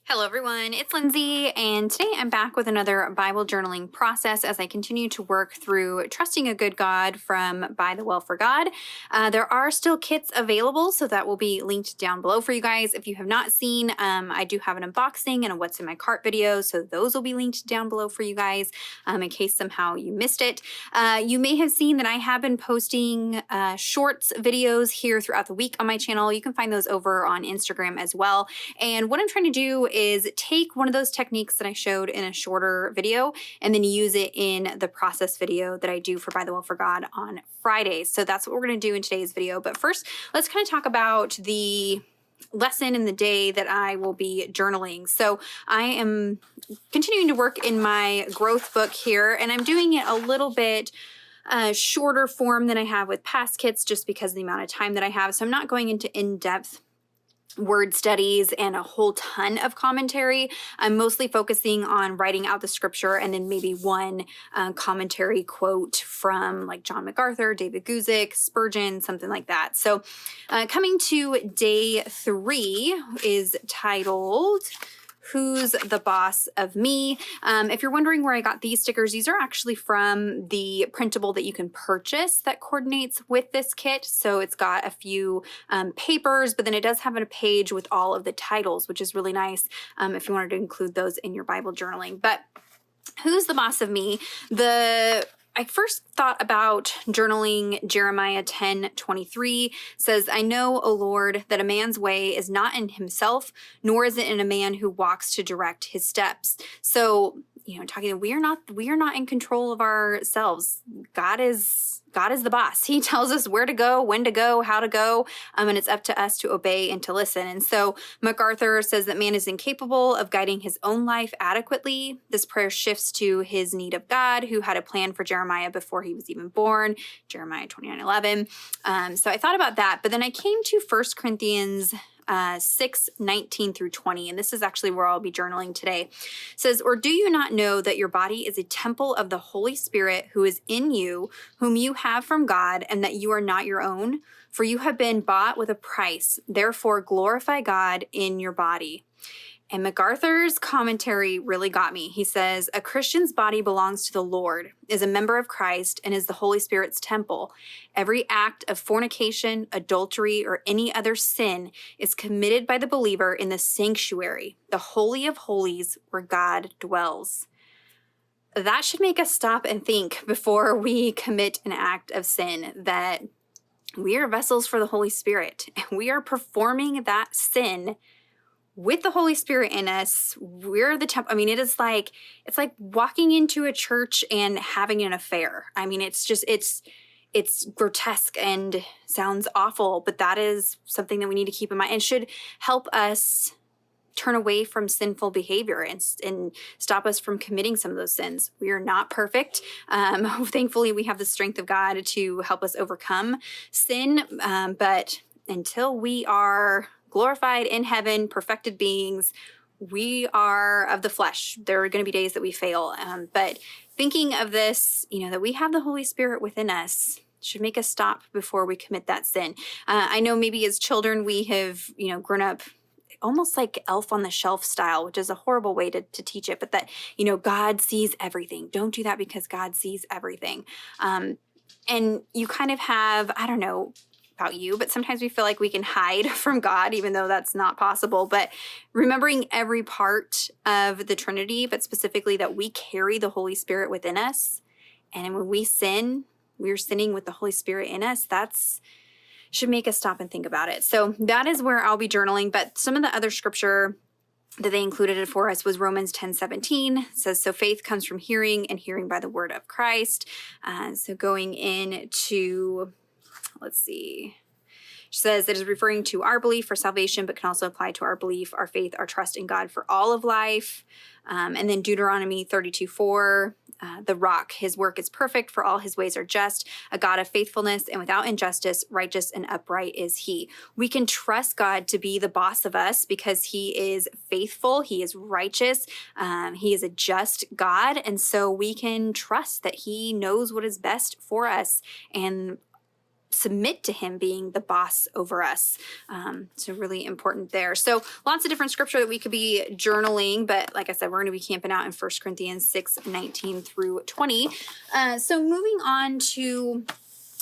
Hello everyone, it's Lindsay, and today I'm back with another Bible journaling process as I continue to work through Trusting a Good God from ByTheWell4God. There are still kits available, so that will be linked down below for you guys. If you have not seen, I do have an unboxing and a what's in my cart video, so those will be linked down below for you guys in case somehow you missed it. You may have seen that I have been posting shorts videos here throughout the week on my channel. You can find those over on Instagram as well. And what I'm trying to do is take one of those techniques that I showed in a shorter video and then use it in the process video that I do for ByTheWell4God on Fridays. So that's what we're going to do in today's video. But first, let's kind of talk about the lesson in the day that I will be journaling. So I am continuing to work in my growth book here, and I'm doing it a little bit shorter form than I have with past kits just because of the amount of time that I have. So I'm not going into in-depth word studies and a whole ton of commentary. I'm mostly focusing on writing out the scripture and then maybe one commentary quote from like John MacArthur, David Guzik, Spurgeon, something like that. So coming to day 3 is titled Who's the Boss of Me? If you're wondering where I got these stickers, these are actually from the printable that you can purchase that coordinates with this kit. So it's got a few papers, but then it does have a page with all of the titles, which is really nice if you wanted to include those in your Bible journaling. But who's the boss of me? I first thought about journaling Jeremiah 10:23 says, I know, O Lord, that a man's way is not in himself, nor is it in a man who walks to direct his steps. So, we are not in control of ourselves. God is the boss. He tells us where to go, when to go, how to go, and it's up to us to obey and to listen. And so MacArthur says that man is incapable of guiding his own life adequately. This prayer shifts to his need of God, who had a plan for Jeremiah before he was even born, Jeremiah 29:11. So I thought about that, but then I came to 1 Corinthians 6:19 through 20, and this is actually where I'll be journaling today. It says, or do you not know that your body is a temple of the Holy Spirit who is in you, whom you have from God, and that you are not your own? For you have been bought with a price. Therefore, glorify God in your body. And MacArthur's commentary really got me. He says, a Christian's body belongs to the Lord, is a member of Christ, and is the Holy Spirit's temple. Every act of fornication, adultery, or any other sin is committed by the believer in the sanctuary, the Holy of Holies, where God dwells. That should make us stop and think before we commit an act of sin, that we are vessels for the Holy Spirit, and we are performing that sin with the Holy Spirit in us. We're the temple. I mean, it's like walking into a church and having an affair. I mean, it's grotesque and sounds awful, but that is something that we need to keep in mind and should help us turn away from sinful behavior and stop us from committing some of those sins. We are not perfect. Thankfully, we have the strength of God to help us overcome sin. But until we are glorified in heaven, perfected beings, we are of the flesh. There are going to be days that we fail. But thinking of this, that we have the Holy Spirit within us should make us stop before we commit that sin. I know maybe as children we have, grown up almost like Elf on the Shelf style, which is a horrible way to teach it, but that, God sees everything. Don't do that because God sees everything. And you kind of have, I don't know about you, but sometimes we feel like we can hide from God, even though that's not possible. But remembering every part of the Trinity, but specifically that we carry the Holy Spirit within us. And when we sin, we're sinning with the Holy Spirit in us. That's should make us stop and think about it. So that is where I'll be journaling. But some of the other scripture that they included it for us was Romans 10:17. It says, so faith comes from hearing, and hearing by the word of Christ. So going into, let's see. She says it is referring to our belief for salvation, but can also apply to our belief, our faith, our trust in God for all of life. And then Deuteronomy 32:4, the rock, his work is perfect, for all his ways are just, a God of faithfulness and without injustice, righteous and upright is he. We can trust God to be the boss of us because he is faithful, he is righteous, he is a just God. And so we can trust that he knows what is best for us. And submit to him being the boss over us. So really important there. So lots of different scripture that we could be journaling, but like I said, we're going to be camping out in 1 Corinthians 6:19 through 20. So moving on to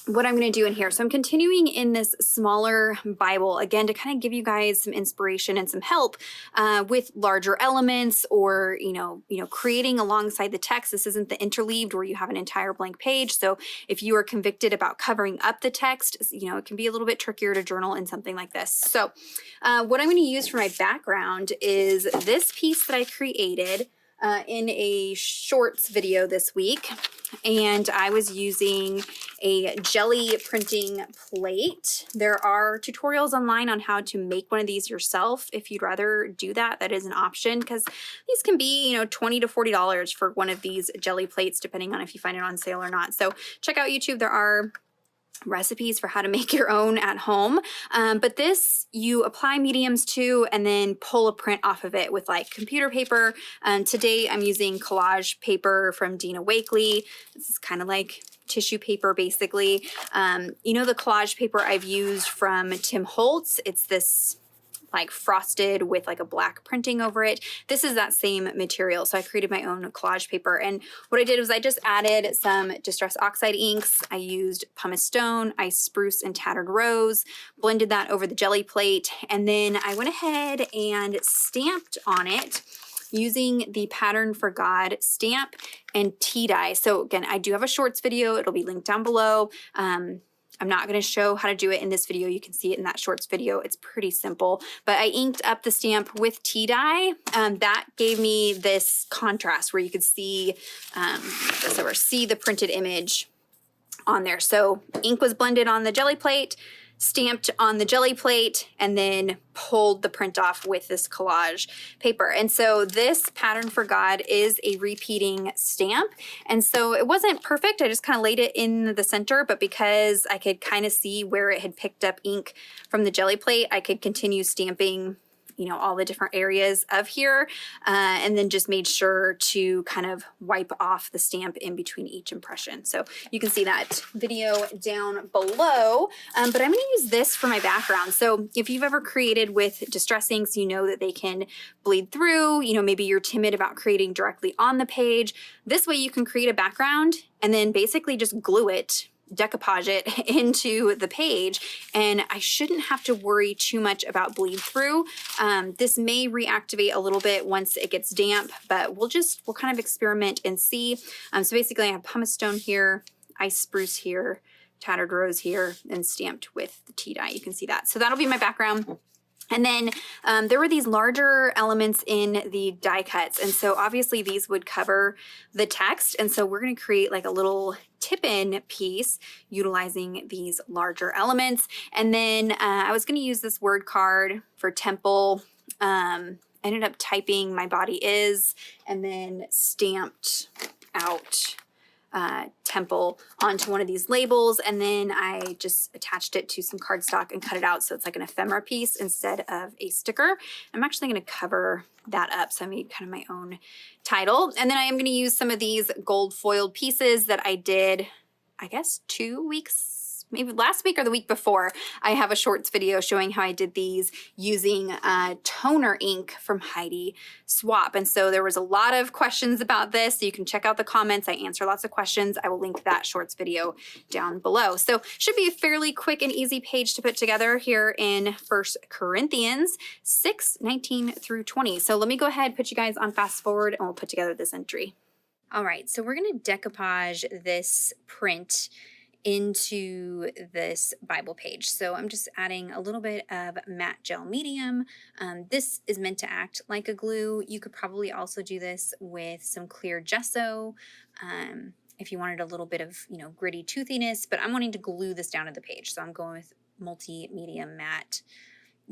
what I'm going to do in here. So I'm continuing in this smaller Bible, again, to kind of give you guys some inspiration and some help with larger elements, or, creating alongside the text. This isn't the interleaved where you have an entire blank page. So if you are convicted about covering up the text, it can be a little bit trickier to journal in something like this. So what I'm going to use for my background is this piece that I created in a shorts video this week. And I was using a jelly printing plate. There are tutorials online on how to make one of these yourself. If you'd rather do that, that is an option, because these can be, $20 to $40 for one of these jelly plates, depending on if you find it on sale or not. So check out YouTube. There are recipes for how to make your own at home. But this, you apply mediums to, and then pull a print off of it with like computer paper. Today I'm using collage paper from Dina Wakley. This is kind of like tissue paper, basically. The collage paper I've used from Tim Holtz. It's this like frosted with like a black printing over it. This is that same material. So I created my own collage paper. And what I did was I just added some Distress Oxide inks. I used pumice stone, ice spruce, and tattered rose, blended that over the jelly plate. And then I went ahead and stamped on it using the Pattern for God stamp and tea dye. So again, I do have a shorts video. It'll be linked down below. I'm not going to show how to do it in this video. You can see it in that shorts video. It's pretty simple, but I inked up the stamp with tea dye. That gave me this contrast where you could see, see the printed image on there. So ink was blended on the jelly plate, stamped on the jelly plate, and then pulled the print off with this collage paper. And so this Pattern for God is a repeating stamp. And so it wasn't perfect. I just kind of laid it in the center, but because I could kind of see where it had picked up ink from the jelly plate, I could continue stamping all the different areas of here, and then just made sure to kind of wipe off the stamp in between each impression. So you can see that video down below, but I'm going to use this for my background. So if you've ever created with distress inks, you know that they can bleed through. Maybe you're timid about creating directly on the page. This way you can create a background and then basically just glue it, decoupage it into the page, and I shouldn't have to worry too much about bleed through. This may reactivate a little bit once it gets damp, but we'll kind of experiment and see. So basically I have pumice stone here, ice spruce here, tattered rose here, and stamped with the tea dye. You can see that. So that'll be my background. And then there were these larger elements in the die cuts. And so obviously these would cover the text. And so we're going to create like a little tip-in piece utilizing these larger elements. And then I was going to use this word card for temple. I ended up typing "my body is" and then stamped out temple onto one of these labels, and then I just attached it to some cardstock and cut it out so it's like an ephemera piece instead of a sticker. I'm actually going to cover that up, so I made kind of my own title. And then I am going to use some of these gold foiled pieces that I did, I guess 2 weeks, maybe last week or the week before. I have a shorts video showing how I did these using toner ink from Heidi Swap. And so there was a lot of questions about this. So you can check out the comments. I answer lots of questions. I will link that shorts video down below. So should be a fairly quick and easy page to put together here in 1 Corinthians 6:19 through 20. So let me go ahead, put you guys on fast forward, and we'll put together this entry. All right, so we're going to decoupage this print into this Bible page. So I'm just adding a little bit of matte gel medium. This is meant to act like a glue. You could probably also do this with some clear gesso if you wanted a little bit of, gritty toothiness, but I'm wanting to glue this down to the page. So I'm going with multi-medium matte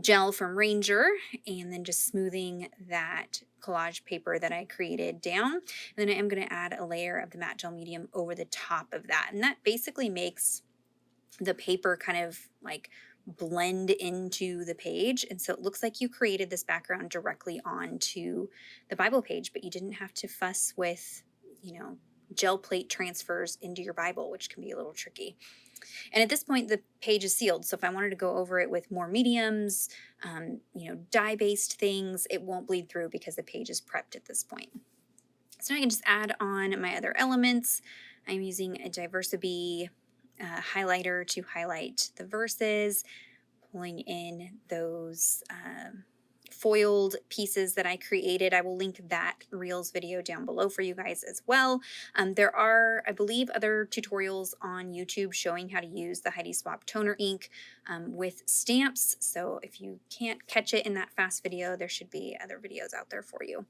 gel from Ranger, and then just smoothing that collage paper that I created down. And then I am going to add a layer of the matte gel medium over the top of that. And that basically makes the paper kind of like blend into the page. And so it looks like you created this background directly onto the Bible page, but you didn't have to fuss with, gel plate transfers into your Bible, which can be a little tricky. And at this point, the page is sealed. So if I wanted to go over it with more mediums, dye-based things, it won't bleed through because the page is prepped at this point. So now I can just add on my other elements. I'm using a Diversity highlighter to highlight the verses, pulling in those foiled pieces that I created. I will link that Reels video down below for you guys as well. There are, I believe, other tutorials on YouTube showing how to use the Heidi Swap toner ink with stamps. So if you can't catch it in that fast video, there should be other videos out there for you.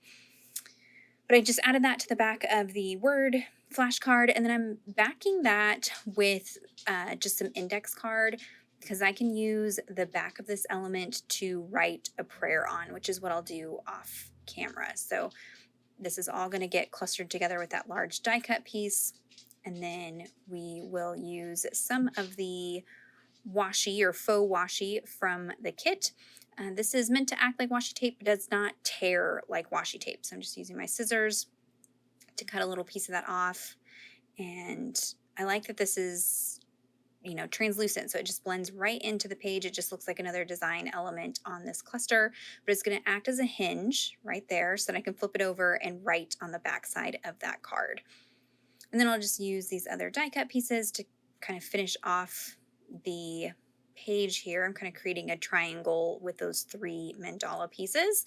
But I just added that to the back of the Word flashcard, and then I'm backing that with just some index card, because I can use the back of this element to write a prayer on, which is what I'll do off camera. So this is all going to get clustered together with that large die cut piece, and then we will use some of the washi or faux washi from the kit. This is meant to act like washi tape, but does not tear like washi tape. So I'm just using my scissors to cut a little piece of that off. And I like that this is, translucent, so it just blends right into the page. It just looks like another design element on this cluster, but it's going to act as a hinge right there so that I can flip it over and write on the back side of that card. And then I'll just use these other die cut pieces to kind of finish off the page here. I'm kind of creating a triangle with those 3 mandala pieces.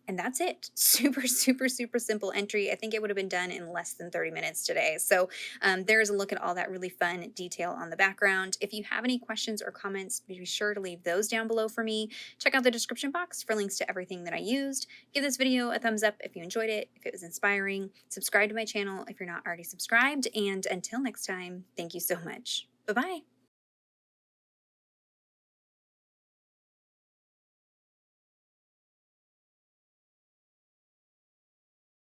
And that's it. Super, super, super simple entry. I think it would have been done in less than 30 minutes today. So there's a look at all that really fun detail on the background. If you have any questions or comments, be sure to leave those down below for me. Check out the description box for links to everything that I used. Give this video a thumbs up if you enjoyed it, if it was inspiring. Subscribe to my channel if you're not already subscribed. And until next time, thank you so much. Bye-bye.